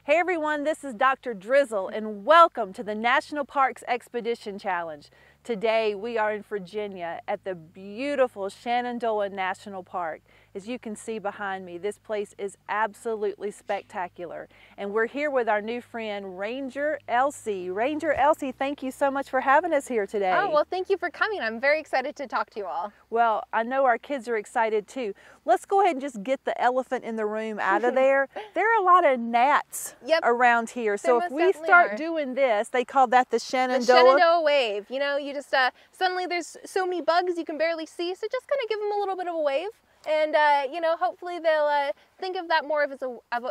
Hey everyone, this is Dr. Drizzle and welcome to the National Parks Expedition Challenge. Today we are in Virginia at the beautiful Shenandoah National Park. As you can see behind me, this place is absolutely spectacular. And we're here with our new friend, Ranger Elsie. Ranger Elsie, thank you so much for having us here today. Oh, well, thank you for coming. I'm very excited to talk to you all. Well, I know our kids are excited too. Let's go ahead and just get the elephant in the room out of there. There are a lot of gnats around here. So if we start doing this, they call that the Shenandoah. The Shenandoah wave. You know, you just, suddenly there's so many bugs you can barely see. So just kind of give them a little bit of a wave. And, you know, hopefully they'll think of that more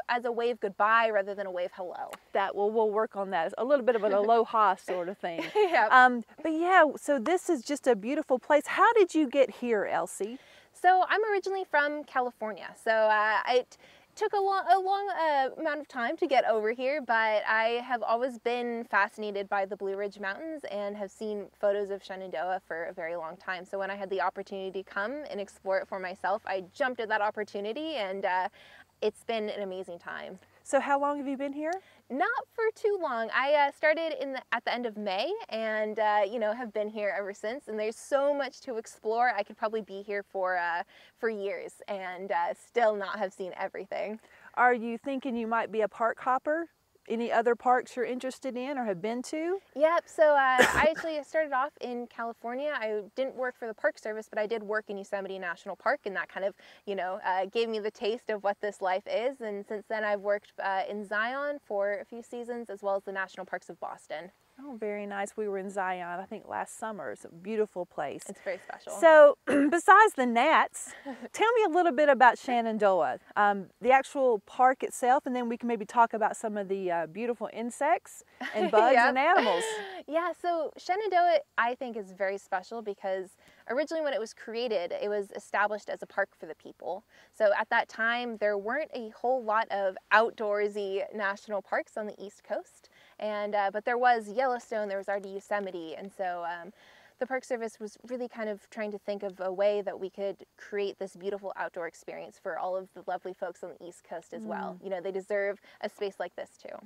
as a wave goodbye rather than a wave hello. We'll work on that. It's a little bit of an aloha sort of thing. Yeah. But yeah, so this is just a beautiful place. How did you get here, Elsie? So I'm originally from California. So it took a long amount of time to get over here, but I have always been fascinated by the Blue Ridge Mountains and have seen photos of Shenandoah for a very long time. So when I had the opportunity to come and explore it for myself, I jumped at that opportunity, and it's been an amazing time. So how long have you been here? Not for too long. I started at the end of May, and you know, have been here ever since. And there's so much to explore. I could probably be here for years and still not have seen everything. Are you thinking you might be a park hopper? Any other parks you're interested in or have been to? Yep, so I actually started off in California. I didn't work for the Park Service, but I did work in Yosemite National Park, and that kind of, you know, gave me the taste of what this life is. And since then I've worked in Zion for a few seasons, as well as the National Parks of Boston. Oh, very nice. We were in Zion, I think last summer. It's a beautiful place. It's very special. So, besides the gnats, tell me a little bit about Shenandoah, the actual park itself, and then we can maybe talk about some of the beautiful insects and bugs and animals. Yeah, so Shenandoah, I think, is very special because originally when it was created, it was established as a park for the people. So at that time, there weren't a whole lot of outdoorsy national parks on the East Coast. And but there was Yellowstone, there was already Yosemite, and so the Park Service was really kind of trying to think of a way that we could create this beautiful outdoor experience for all of the lovely folks on the East Coast as well. You know, they deserve a space like this too.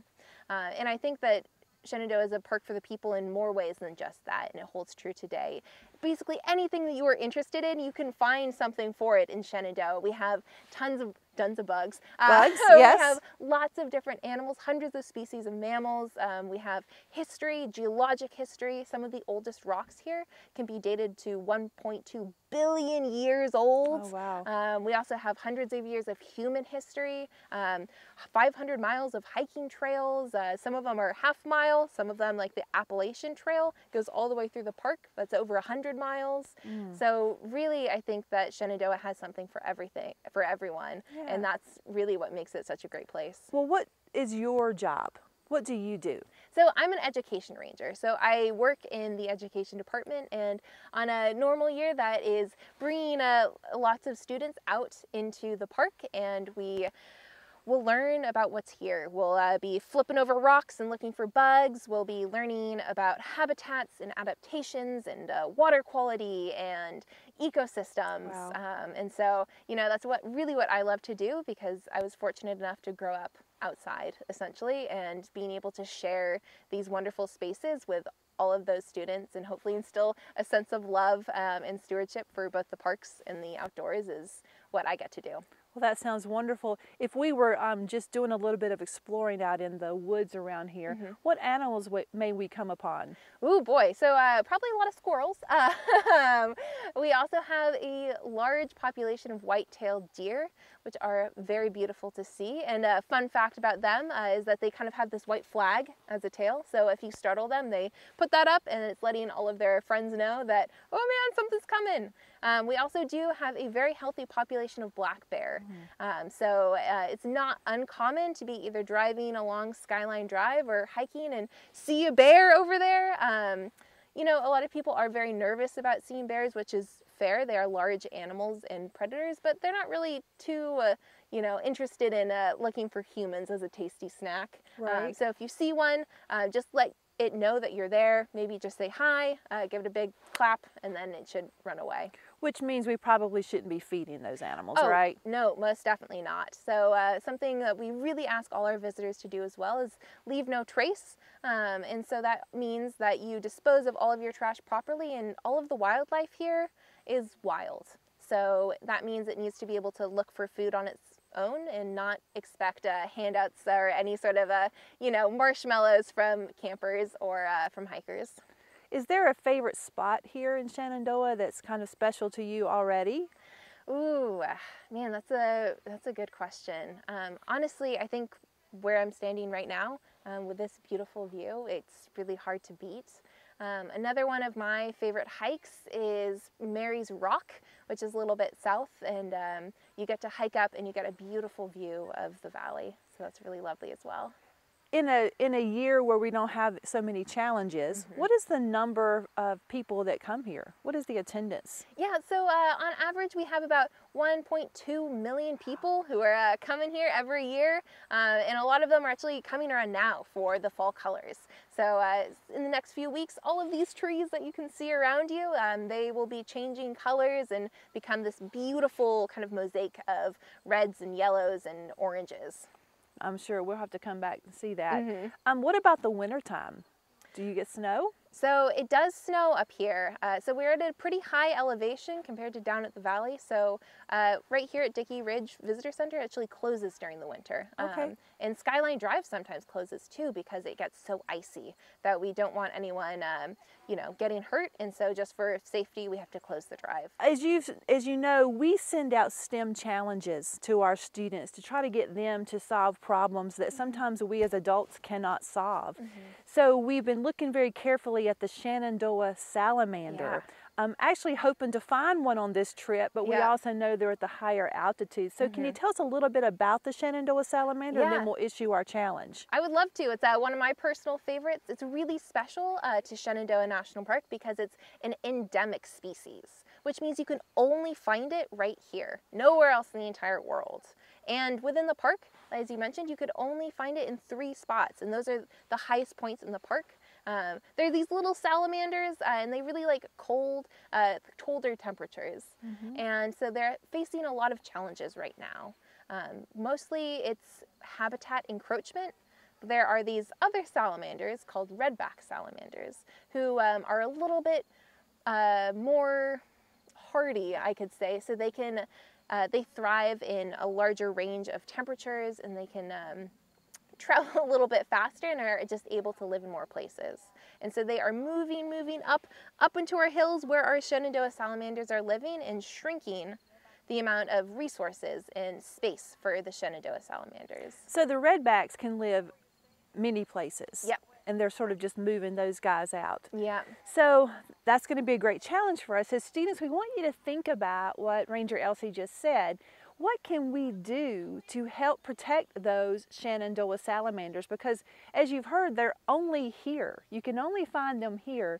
And I think that Shenandoah is a park for the people in more ways than just that, and it holds true today. Basically anything that you are interested in, you can find something for it in Shenandoah. We have tons of bugs. Yes. We have lots of different animals, hundreds of species of mammals. We have history, geologic history. Some of the oldest rocks here can be dated to 1.2 billion years old. Oh, wow. We also have hundreds of years of human history, 500 miles of hiking trails. Some of them are half mile, some of them, like the Appalachian Trail, goes all the way through the park. That's over 100 miles. So really, I think that Shenandoah has something for everyone. Yeah. And that's really what makes it such a great place. Well, what is your job? What do you do? So I'm an education ranger. So I work in the education department, and on a normal year that is bringing lots of students out into the park, and we'll learn about what's here. We'll be flipping over rocks and looking for bugs. We'll be learning about habitats and adaptations and water quality and ecosystems. Wow. And so, you know, that's what I love to do, because I was fortunate enough to grow up outside, essentially, and being able to share these wonderful spaces with all of those students and hopefully instill a sense of love and stewardship for both the parks and the outdoors is what I get to do. Well, that sounds wonderful. If we were just doing a little bit of exploring out in the woods around here, what animals may we come upon? Ooh, boy. So probably a lot of squirrels. We also have a large population of white-tailed deer, which are very beautiful to see. And a fun fact about them is that they kind of have this white flag as a tail. So if you startle them, they put that up, and it's letting all of their friends know that, oh man, something's coming. We also do have a very healthy population of black bear. So it's not uncommon to be either driving along Skyline Drive or hiking and see a bear over there. You know, a lot of people are very nervous about seeing bears, which is fair. They are large animals and predators, but they're not really too, you know, interested in looking for humans as a tasty snack. Right. So if you see one, just let it know that you're there. Maybe just say hi, give it a big clap, and then it should run away. Which means we probably shouldn't be feeding those animals, Oh, right? no, most definitely not. So something that we really ask all our visitors to do as well is leave no trace. And so that means that you dispose of all of your trash properly, and all of the wildlife here is wild. So that means it needs to be able to look for food on its own and not expect handouts or any sort of, marshmallows from campers or from hikers. Is there a favorite spot here in Shenandoah that's kind of special to you already? Ooh, man, that's a good question. Honestly, I think where I'm standing right now, with this beautiful view, it's really hard to beat. Another one of my favorite hikes is Mary's Rock, which is a little bit south, and you get to hike up and you get a beautiful view of the valley. So that's really lovely as well. In a year where we don't have so many challenges, what is the number of people that come here? What is the attendance? Yeah, so on average we have about 1.2 million people who are coming here every year, and a lot of them are actually coming around now for the fall colors. So in the next few weeks, all of these trees that you can see around you, they will be changing colors and become this beautiful kind of mosaic of reds and yellows and oranges. I'm sure we'll have to come back and see that. What about the wintertime? Do you get snow? So it does snow up here. So we're at a pretty high elevation compared to down at the valley. So right here at Dickey Ridge Visitor Center actually closes during the winter. Okay. And Skyline Drive sometimes closes too because it gets so icy that we don't want anyone, getting hurt. And so just for safety, we have to close the drive. As you know, we send out STEM challenges to our students to try to get them to solve problems that sometimes we as adults cannot solve. So we've been looking very carefully at the Shenandoah salamander. I'm actually hoping to find one on this trip, but we also know they're at the higher altitude. So can you tell us a little bit about the Shenandoah salamander, and then we'll issue our challenge? I would love to. It's one of my personal favorites. It's really special to Shenandoah National Park because it's an endemic species, which means you can only find it right here, nowhere else in the entire world. And within the park, as you mentioned, you could only find it in 3 spots, and those are the highest points in the park. They're these little salamanders, and they really like colder temperatures. And so they're facing a lot of challenges right now. Mostly it's habitat encroachment. There are these other salamanders called redback salamanders who are a little bit more hardy, I could say. So they can they thrive in a larger range of temperatures, and they can travel a little bit faster and are just able to live in more places. And so they are moving up into our hills where our Shenandoah salamanders are living, and shrinking the amount of resources and space for the Shenandoah salamanders. So the redbacks can live many places. Yep. And they're sort of just moving those guys out. Yeah. So that's going to be a great challenge for us. As students, we want you to think about what Ranger Elsie just said. What can we do to help protect those Shenandoah salamanders? Because as you've heard, they're only here. You can only find them here,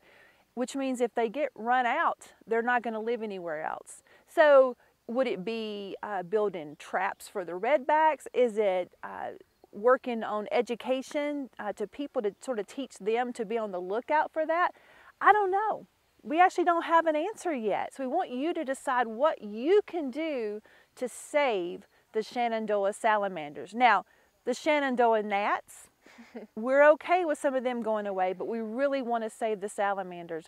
which means if they get run out, they're not going to live anywhere else. So would it be building traps for the redbacks? Is it working on education to people to sort of teach them to be on the lookout for that? I don't know. We actually don't have an answer yet. So we want you to decide what you can do to save the Shenandoah salamanders. Now, the Shenandoah gnats, we're okay with some of them going away, but we really want to save the salamanders.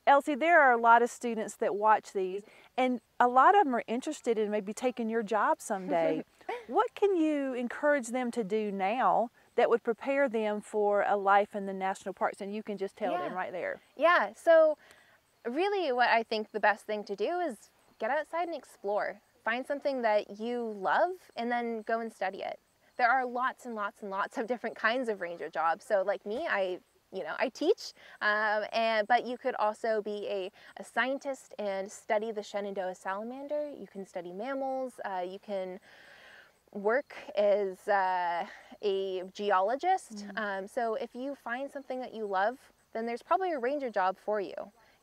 Elsie, there are a lot of students that watch these, and a lot of them are interested in maybe taking your job someday. What can you encourage them to do now that would prepare them for a life in the national parks? And you can just tell them right there. Yeah, so really what I think the best thing to do is get outside and explore. Find something that you love and then go and study it. There are lots and lots and lots of different kinds of ranger jobs. So like me, I teach, but you could also be a scientist and study the Shenandoah salamander. You can study mammals. You can work as a geologist. So if you find something that you love, then there's probably a ranger job for you.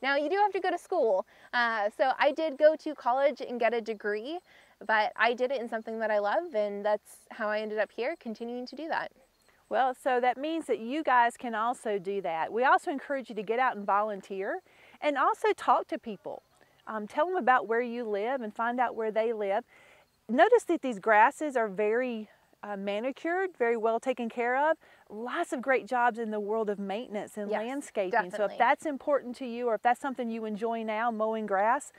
Now you do have to go to school. So I did go to college and get a degree, but I did it in something that I love, and that's how I ended up here, continuing to do that. Well, so that means that you guys can also do that. We also encourage you to get out and volunteer and also talk to people. Tell them about where you live and find out where they live. Notice that these grasses are very manicured, very well taken care of. Lots of great jobs in the world of maintenance and landscaping. Definitely. So if that's important to you, or if that's something you enjoy now, mowing grass,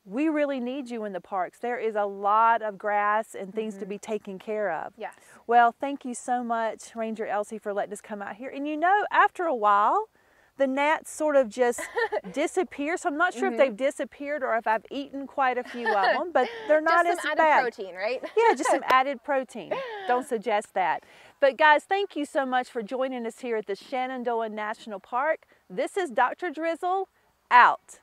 we really need you in the parks. There is a lot of grass and things to be taken care of. Yes. Well, thank you so much, Ranger Elsie, for letting us come out here. And you know, after a while, the gnats sort of just disappear. So I'm not sure if they've disappeared or if I've eaten quite a few of them, but they're not as bad. Just some added protein, right? Yeah, just some added protein. Don't suggest that. But guys, thank you so much for joining us here at the Shenandoah National Park. This is Dr. Drizzle, out.